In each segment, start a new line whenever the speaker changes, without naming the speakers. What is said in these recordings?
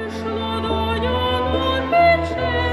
Прийшла доня на печеру.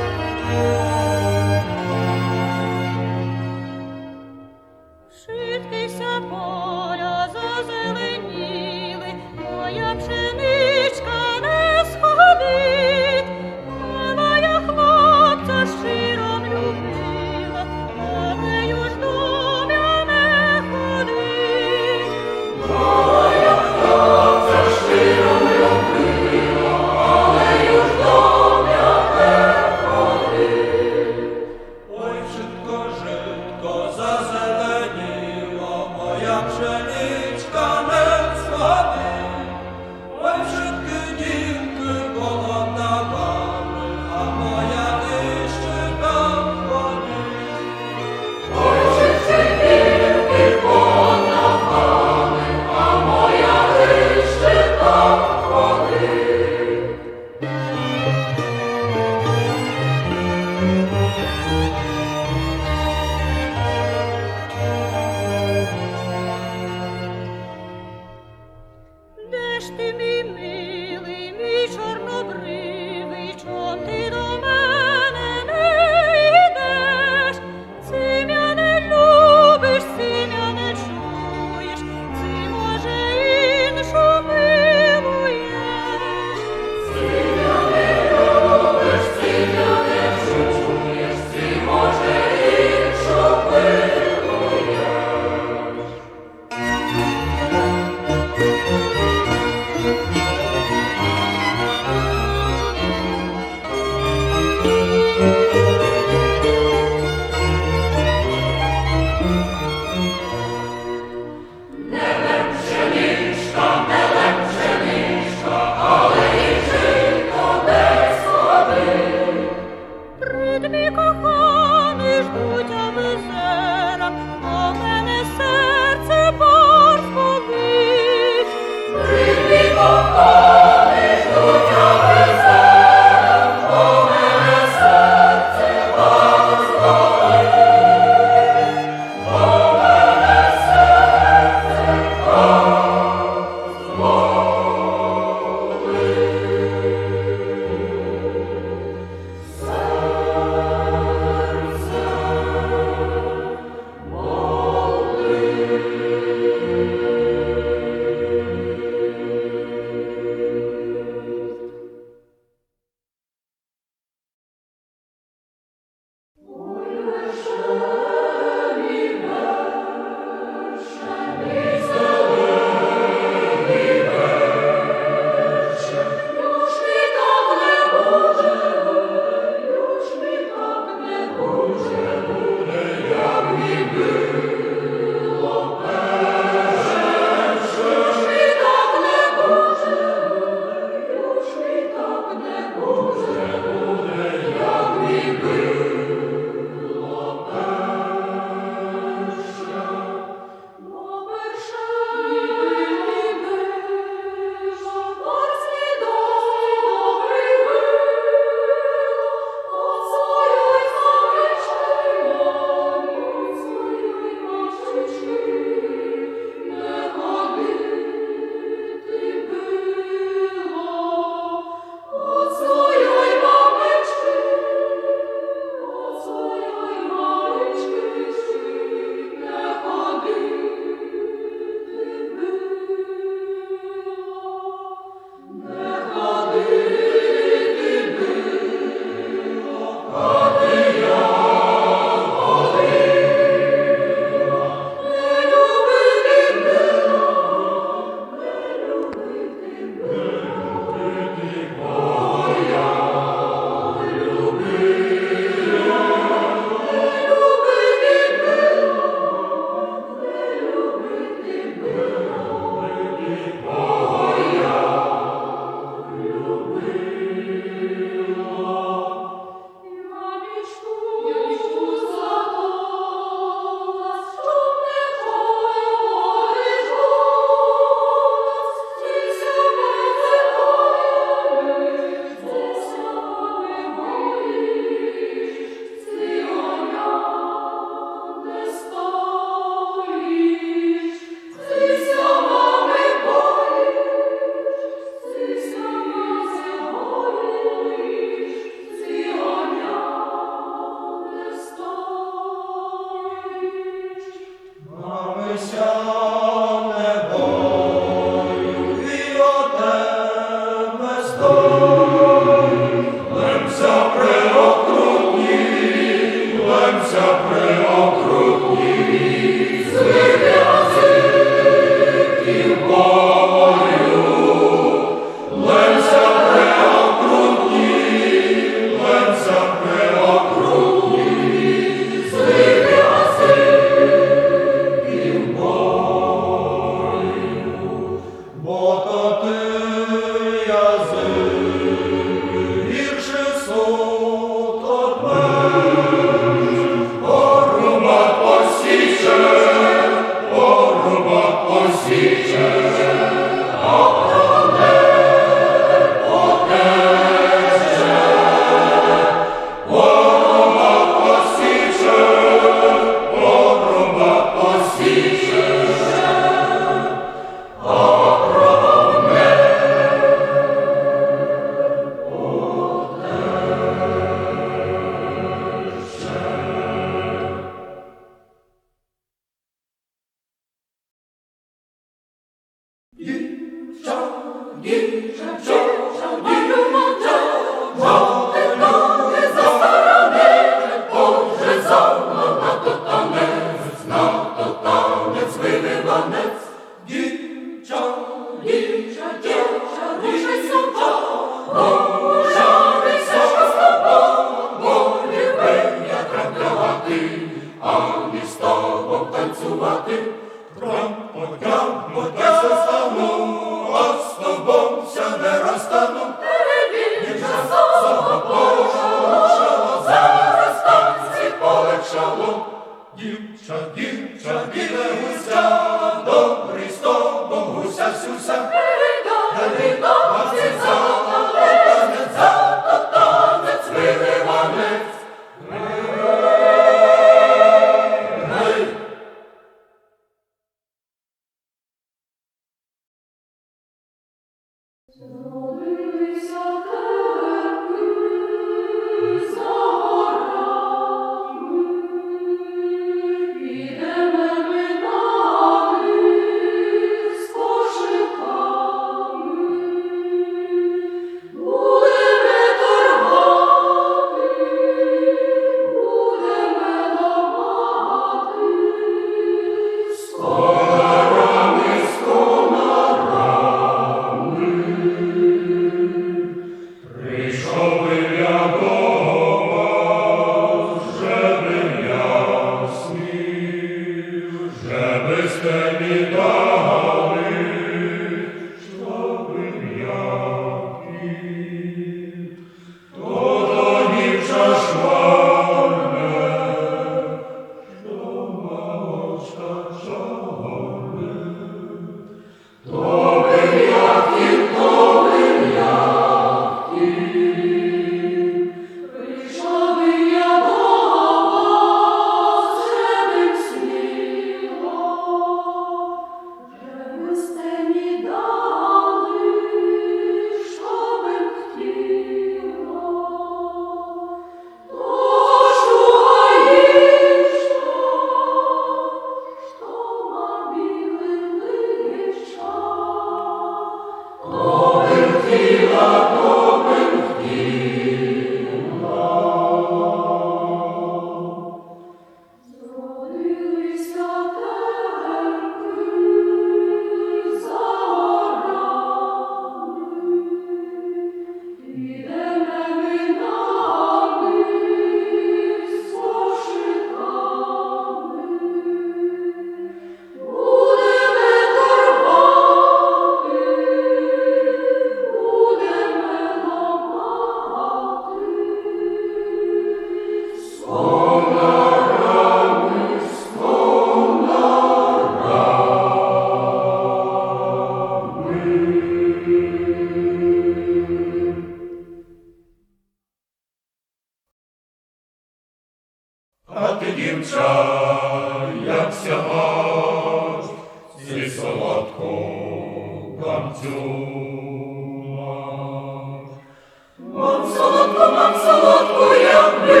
мам солодку, якби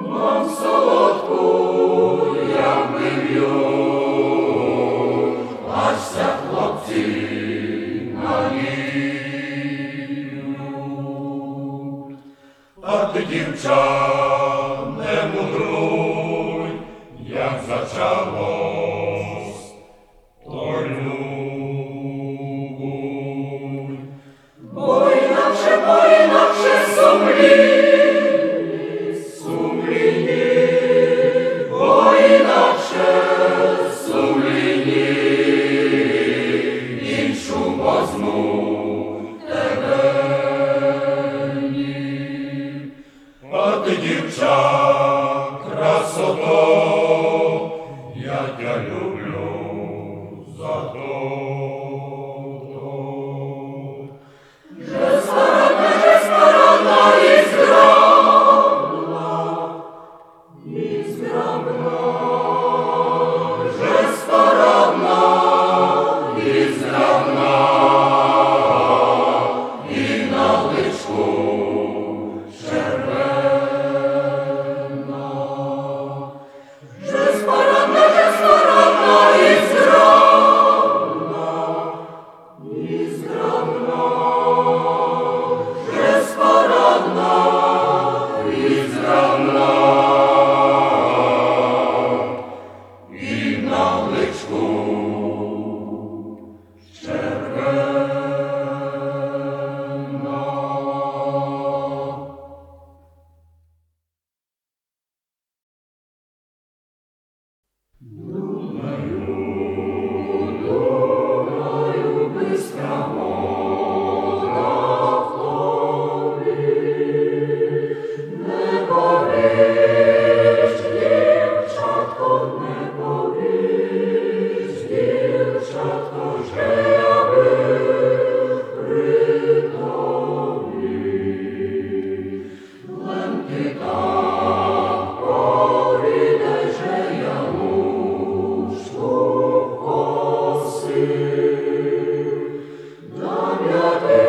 мам солодку, якби аж ся хлопці наїють. А ти, дівча, не мудруй, як зачалось, то любуй. Бо інакше сумлінні, бо інакше сумлінні, іншу возьму тебе ні. А ти, дівча, красото, я тя люблю за то. Же старанна і зграбна, же старанна і зграбна, і на личку червена. Же старанна і зграбна, же старанна і зграбна, і на личку червена. Думаю, бистра вода в тобі, не повість, дівчатко, не повість, дівчатко, що я був при тобі. Ленки так повідай, що я лучку косив, нам'ятий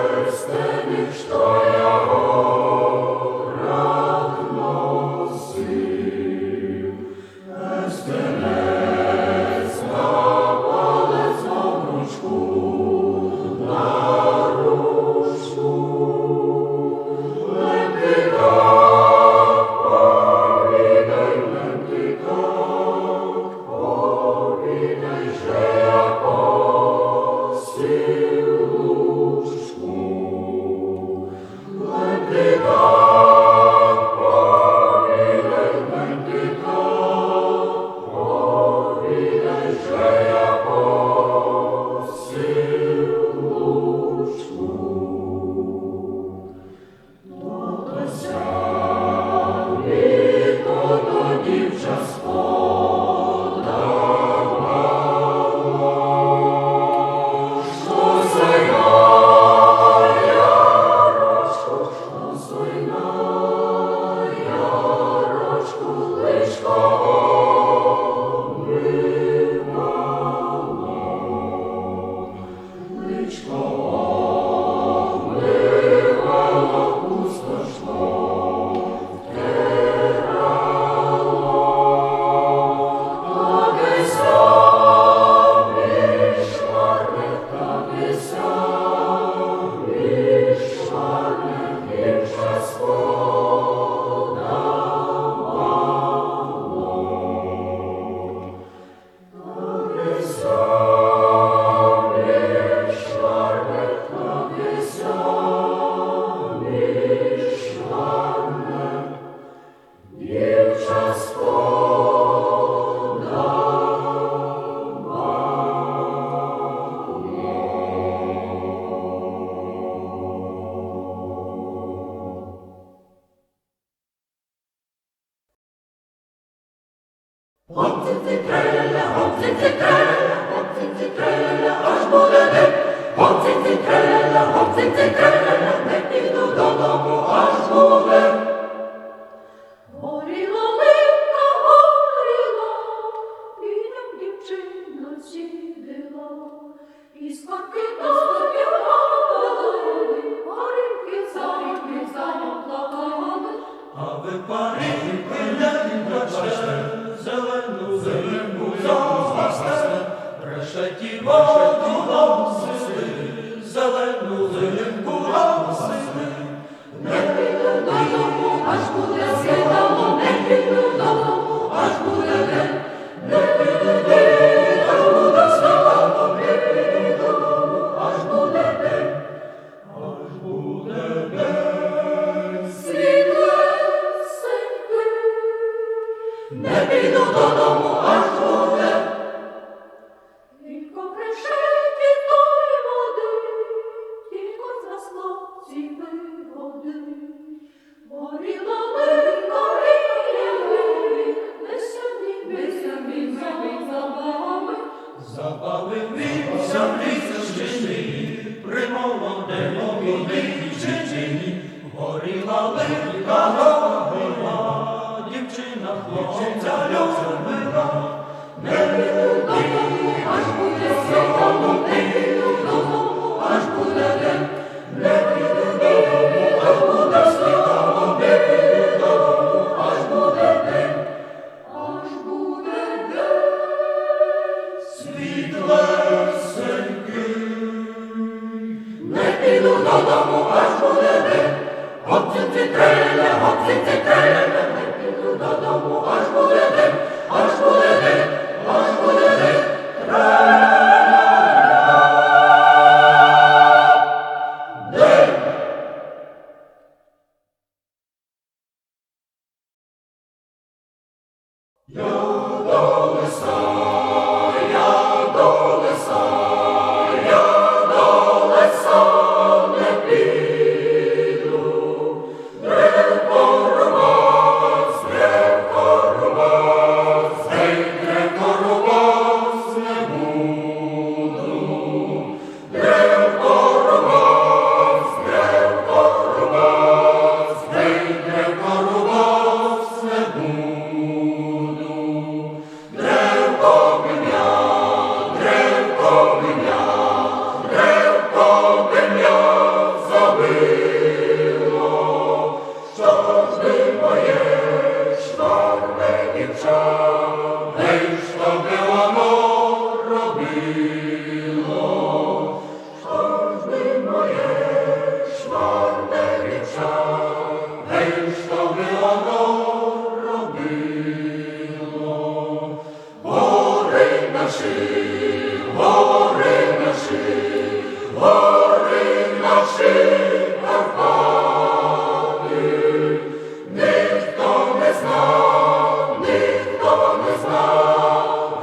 перстеник, що я горад носив. Перстенець на палець, обручку на ручку. Ленки так повідай, що я косив лучку. Ленки так повідай, що я косив лучку. То сяв літо, то дівча сподавала, що зайна ярочку, личко обливало, пустошно втирало. Та дися між шварних дівча сподавало. Та дися між шварних дівча Гоп-цик-цик-треля, аж буде день. Гоп-цик-цик-треля, не піду додому, аж буде. Горіла липка, горіла,
святі воду носили, зелену липку носили.
Не піду додому, аж буде світало, не піду додому, аж буде день. Не піду додому, аж буде світало, не піду додому, аж буде день.
Аж буде день.
Світлесеньки. Не піду додому, аж буде. Тільки пришиті той води, тільки згасло ці вигоди. Горіла лика, ми самі забави.
Забавився в лісі, при молодому дівчині, горіла липка, горіла, дівчина хлопця любила.
Не піду додому, аж буде світало, не піду додому, аж буде день. Не піду додому, аж буде світало, не піду додому, аж буде день. Аж буде день.
Світлесеньки.
Не піду додому, аж буде день. Гоп-цинці треля, гоп-цинці треля. Не піду додому, аж буде день, аж буде день, аж буде день. День. Я до лиса, я до лиса, я до лиса не піду. Древко рубас, гей, древко рубас не буду. Древко рубас, гей, древко рубас не буду. Древко бим'я, забило. Що ж би моє чорне дівча, гей, що би воно робило? Що ж би моє чорне дівча, гей, що би воно робило? Гори наші, гори наші, гори наші Карпати. Ніхто не знав,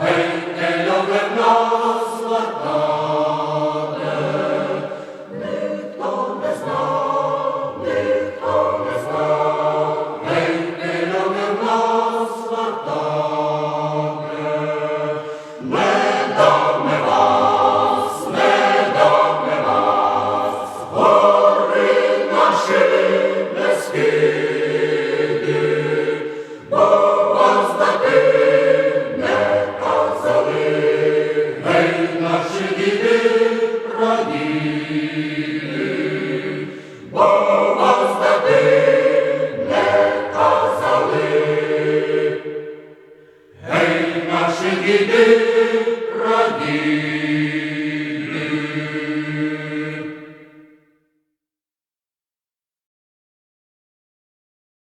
гей, не любив нас латати. Ніхто не знав, гей, не любив нас латати. Не даме вас, гори наші нескиди, бо вас дати не казали, гей, наші діди прадіди, бо вас дати не казали, гей, наші діди прадіди.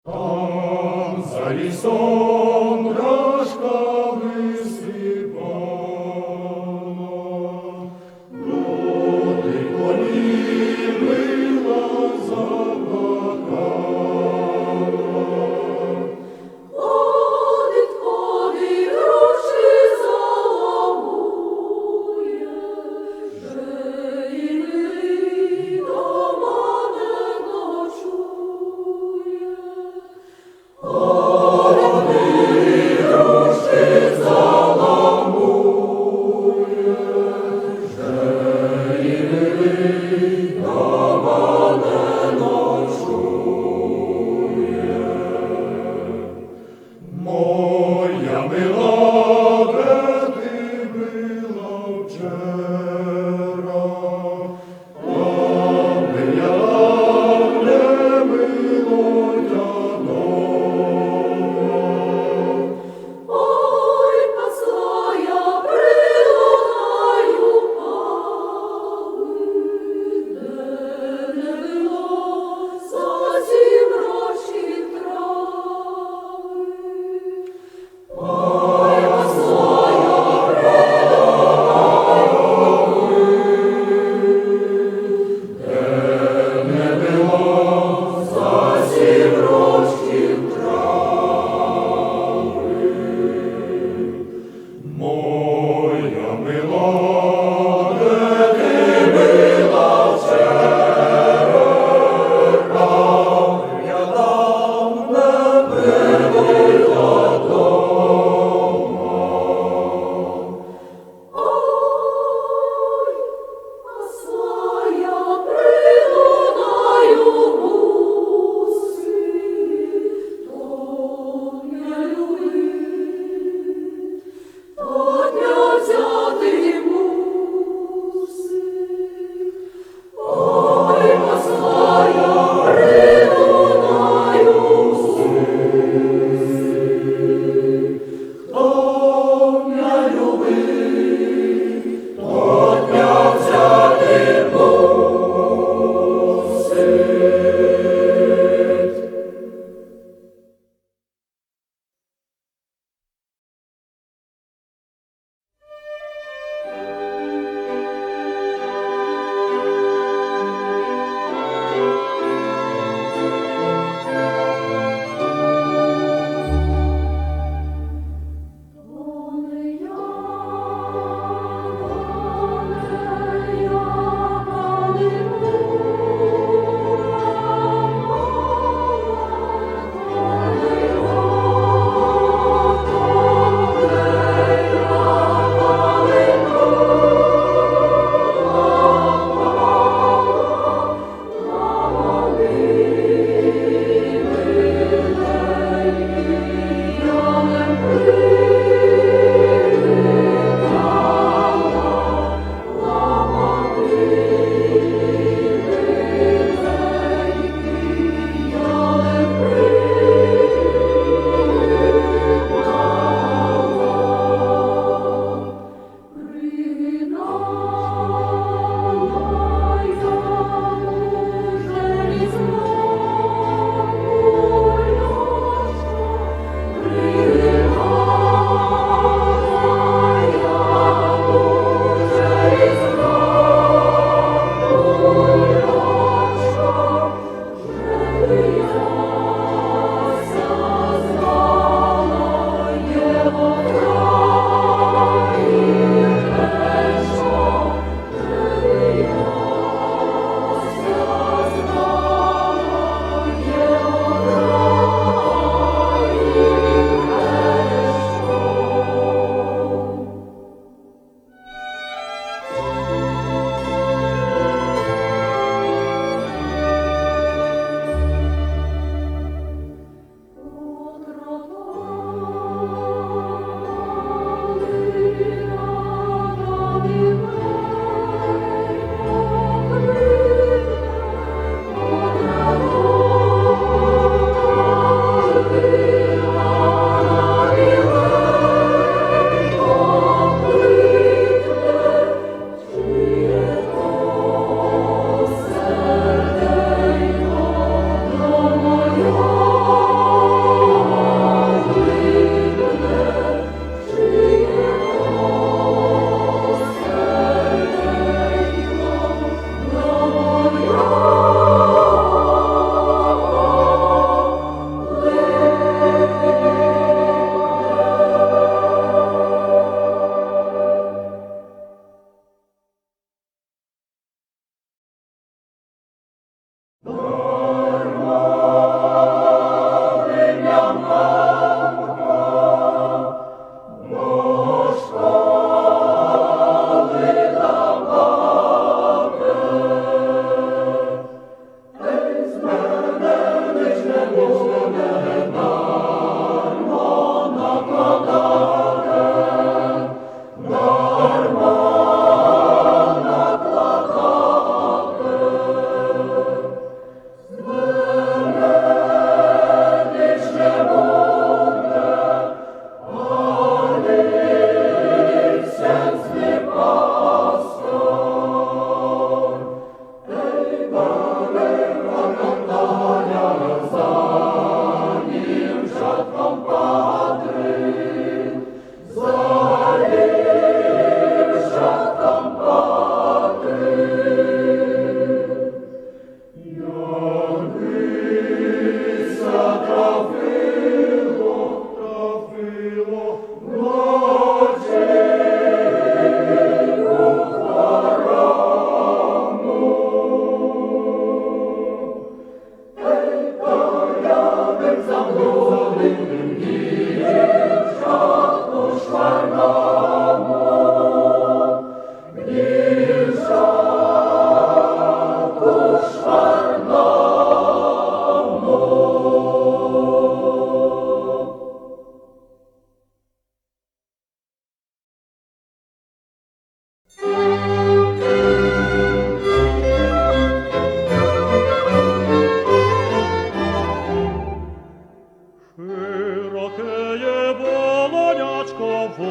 Там за лісом дрожка висипана, люди полівила заплакала. Ходить, гроші заламує.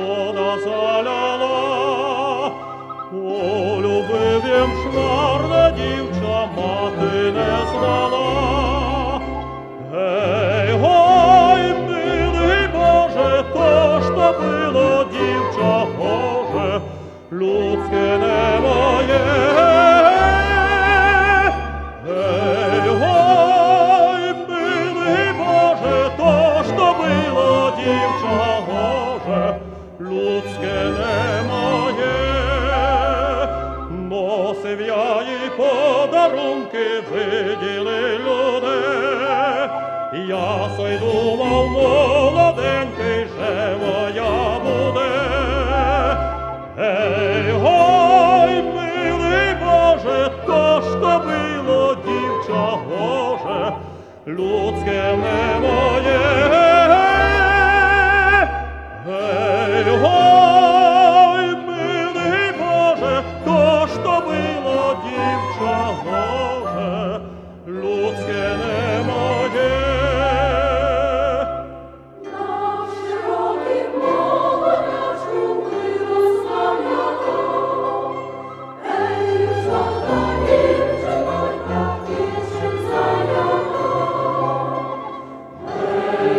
вода заляла, полюбив шмарна дівча, мати не знала. Гей, гой, милий Боже, то ж то було, дівча, Боже, людське не моє. Гей, гой, милий Боже, то ж то було, дівча, Боже, людське не моє. Носив я їй подарунки, виділи люди. Я сой думав, молоденький же моя буде. Ей, гой, милий Боже, то ж то було, дівча, Боже, людське не моє. Ей, гой, милий Боже, то ж то було, дівча, Боже, людське не моє.
Наш широкий молодячку виросла м'яка. Ей, жовта дівчина, як іще заяка. Ей,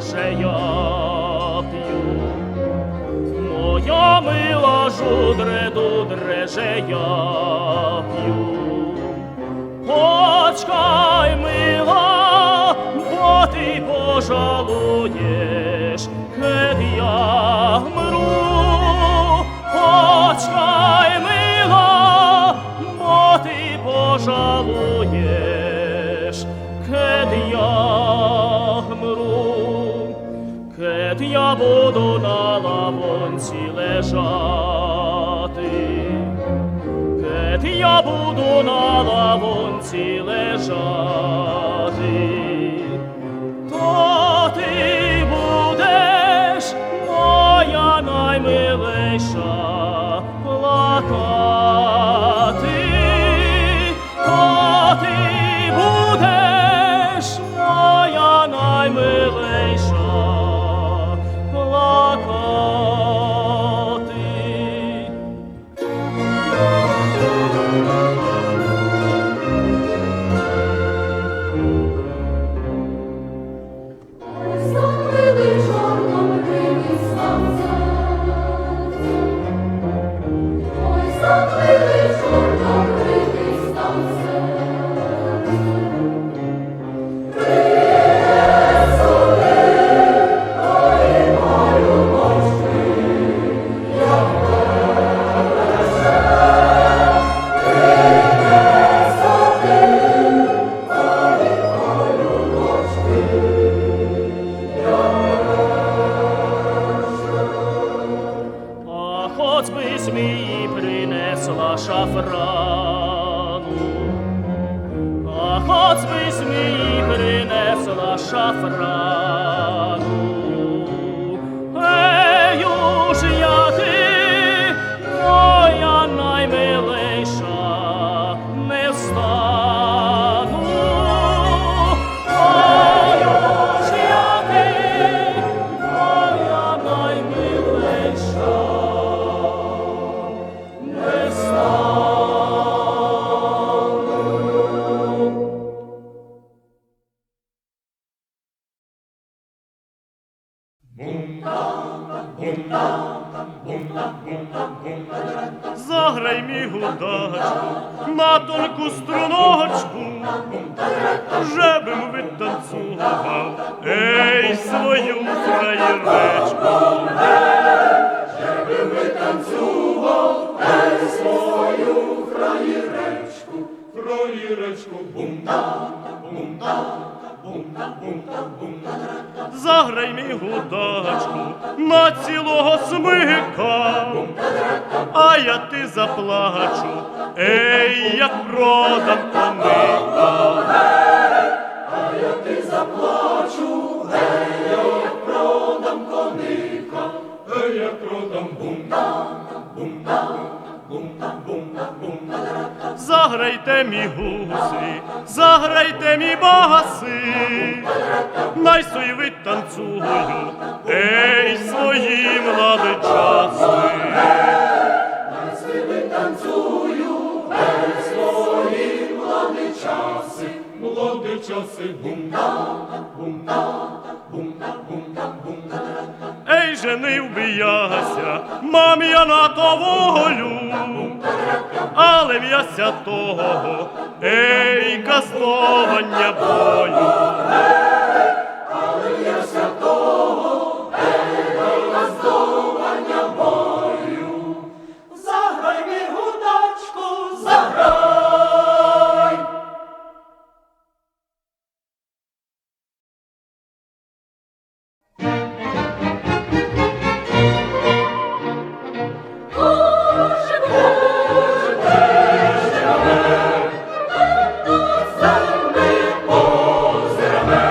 же я п'ю. Моя мила жудре, дудре же я п'ю. Почкай, мила, бо ти пожалуєш, кед я мру. Почкай, мила, бо ти пожалуєш, кед я мру. Кед я буду на лавонці лежати, кед я буду на лавонці лежати, то ти будеш, моя наймилейша, плакати, то ти будеш, моя наймилейша, плакати.
Ой, сонливий чорном гриві сонце. Ой, сонливий чорном гриві сонце.
А хоч би змії принесла шафрану, а хоч би змії принесла шафрану. Ею ж я ти, моя наймилейша, не встану. Ею ж я ти, моя наймилейша, не встану. Заграй мій гудачку на тонку струночку, жебем витанцював, ей, свою краєвечку.
Жебем витанцював, ей, свою краєречку, краєречку, бум-там, бум-там, бум-там, бум-там, бум-там.
Заграй мій гудачку на цілого смика, а я ти заплачу, ей, як продам коника.
А я ти заплачу, ей, як продам коника, ей, як продам бум-там, бум-там, бум-там, бум-там, бум-там.
Заграйте мій гуси, заграйте мій баси, най сой витанцюю, ей, свої младичаси.
Най свій витанцюю, ей, свої младичаси, младичаси, бум-там, бум-там, бум-там, бум-там, бум-там.
Ей, женив би яся, мам я на то волю, але м'яся того, ей, казнування бою.
Але я святого, ей, роздовання бою. Заграй мій гудачку, заграй.
Боже, Боже,
Озерами,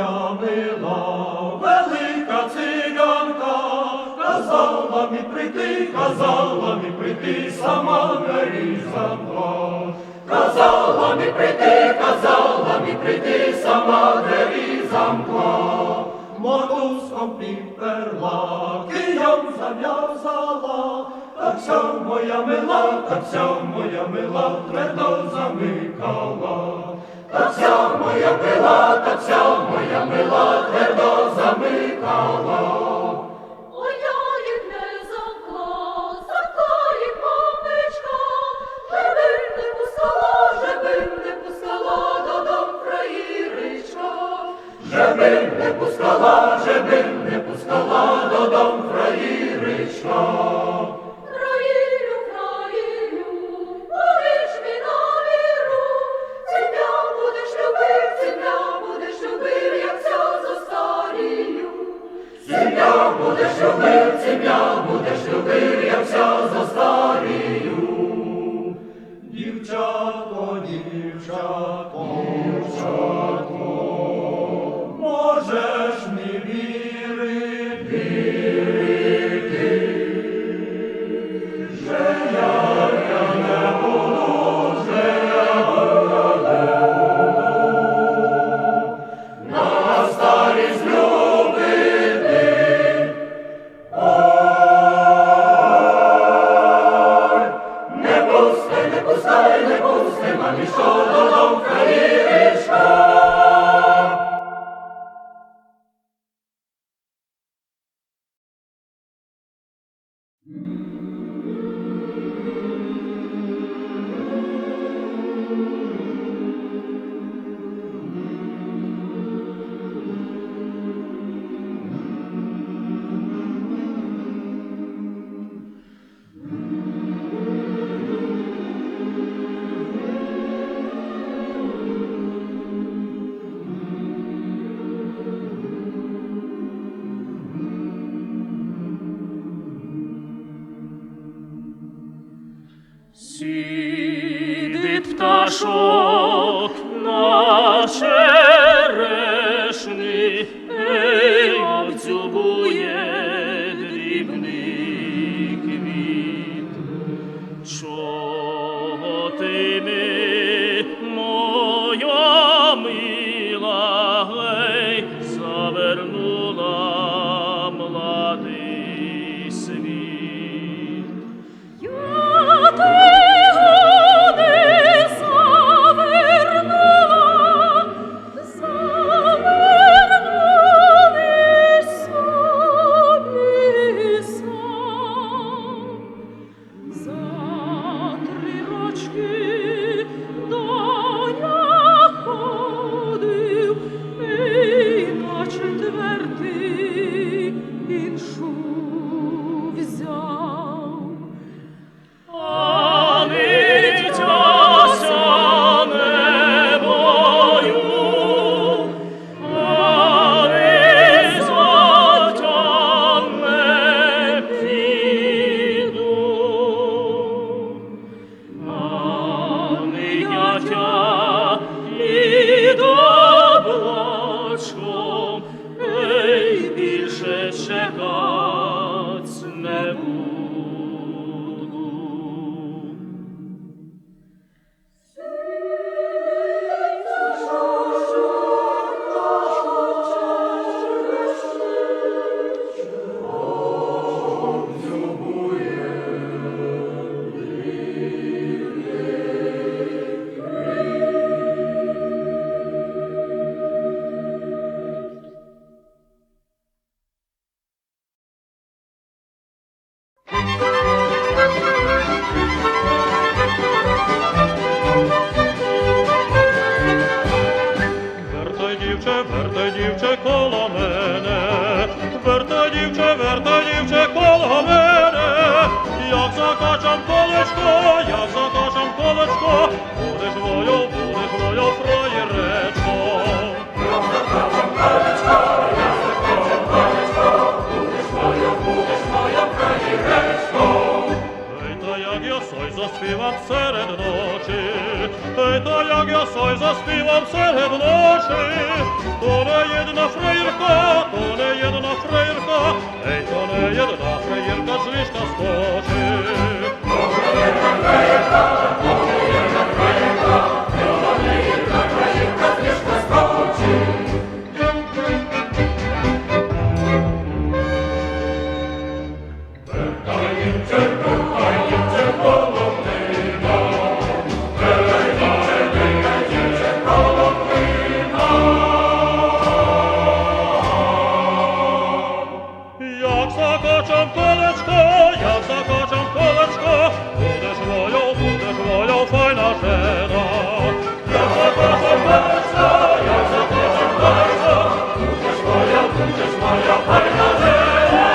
моя мила, велика циганка, казала мі прийти, сама двері замкла. Казала мі прийти, сама двері замкла. Мотузком підперла, києм зав'язала, так ся моя мила, твердо замикала. Так ся моя мила, твердо замикала.
Ой, я їх не замкла, їх мамичка, жебим не пускала додому фраїричка.
Жебим не пускала додому фраїричка.
Фраїрю, повіж мі на віру, цім'я будеш любив, як ся зостарію.
Цім'я будеш любив, як ся застарію. Дівчатко, можеш мі вірити, що я не буду, на старість любити. Не пусти, мамі, що додому фраїричка.
Сидить пташок на черешні, обдзюбує дрібний квіт. Чого ти ми, моя мила, гей, завернула младий світ?
Я тихо не завернула, завернулись собі сам. За 3 рочки до я ходив, і на 4-й іншу взяв.
А нитяся не бою, а не затягне піду, а ниятя під облачком, ей, більше чекать не буду. Вертай, дівче, коло мене, вертай, дівче, коло мене, як закачам колечко, будеш мою, фраєречко. Ей, та як я сой заспіваю, заспівам серед ночі. Та як я сой заспівам серед ночі, то не єдна фраєрка, то не єдна фраєрка, ей, то не єдна фраєрка з ліжка скочить. Як закочем колечко, як закочем колечко, будеш моя файна жена. Як закочем колечко, як закочем колечко, будеш моя файна жена.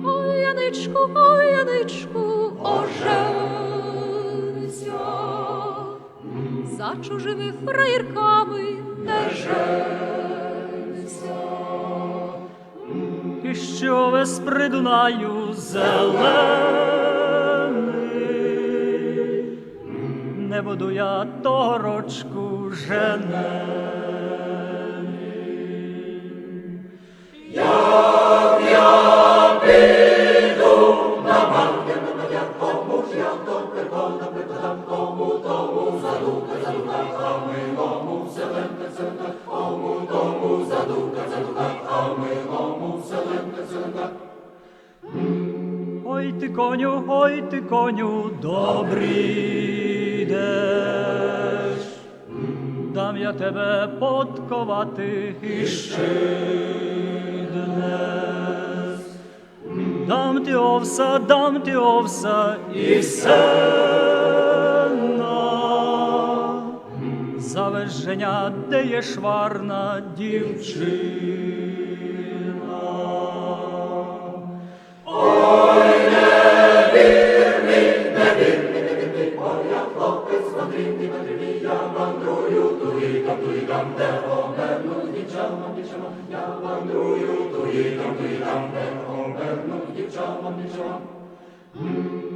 Ой, Яничку, оженься за чужими фраєрками не женься.
І що весь при Дунаю зелений, не буду я торочку женений. Ой ти коню, добрий йдеш, дам я тебе подковати і щиднес. Дам ти овса і сена, завезження, де є шварна дівчина.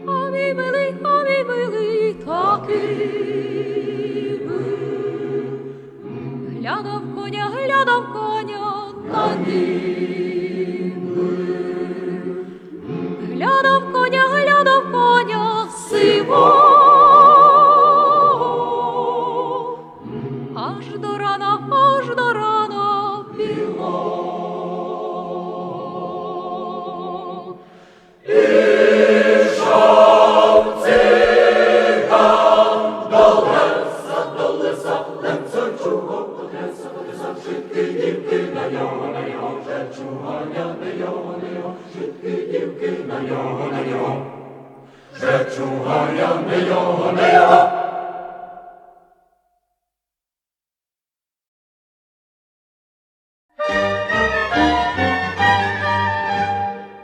А мій милий, такий би. Глядав коня на ніби. Глядав коня сивого, аж до рана білого.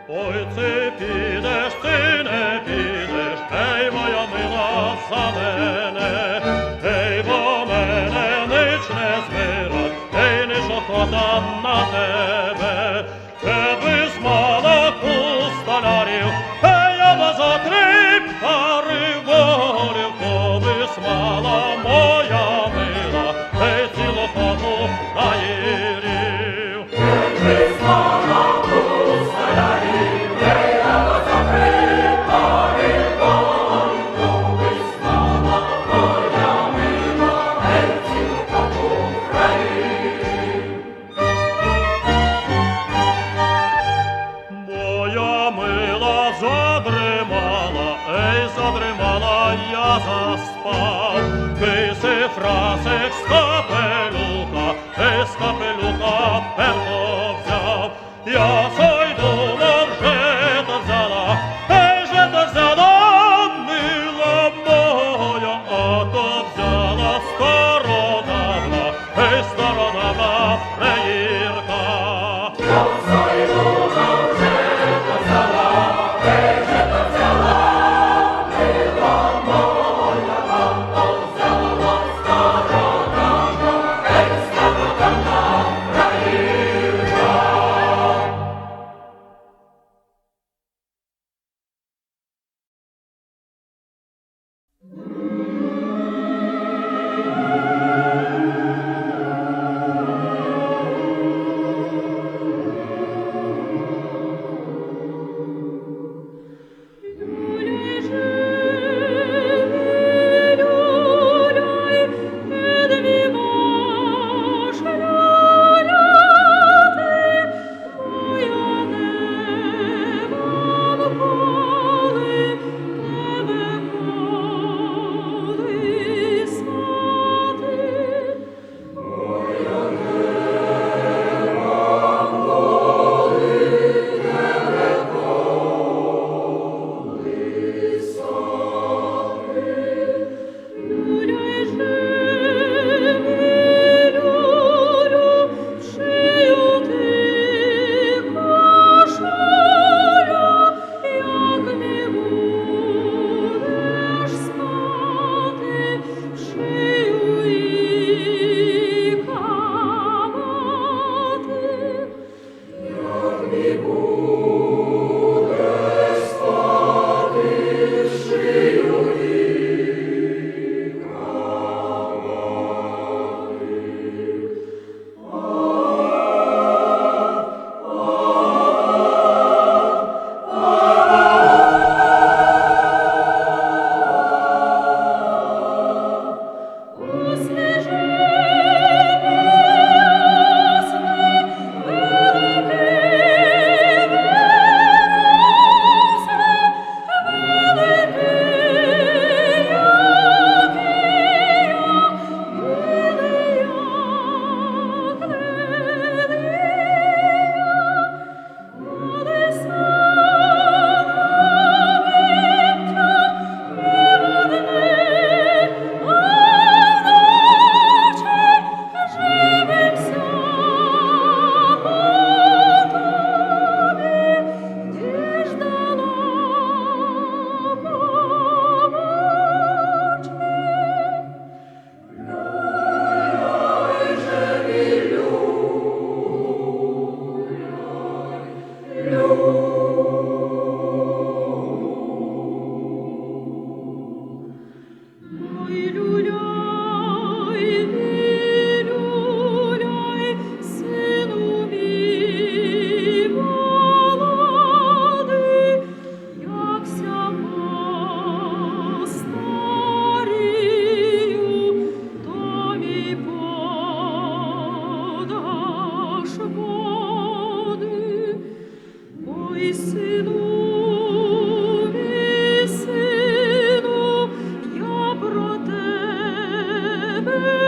Ой, ти підеш, ти не підеш, ей, моя мила, за мене, ей, бо мене ніч не збирать, ей, ніч охота на тебе, тебе змала кусталярів, ей, я би за 3 пари волів, коби смала моя мила, ей, цілу хату наїрів. Тебе змала кусталярів, ей, я би за 3 пари волів, коби смала моя мила, ей, цілу хату наїрів. Моя мила задримала, ей, задримала, я заспав. Киси фрасик з капелюха, ей, з капелюха перко взяв. Я сой думав, же то взяла, ей, же то взяла, мила моя, а то взяла стародавна, ей, стародавна фраєрка. Я сой думав, же то взяла, ей, же то взяла, мила моя, а то взяла стародавна, ей, стародавна фраєрка.
Ми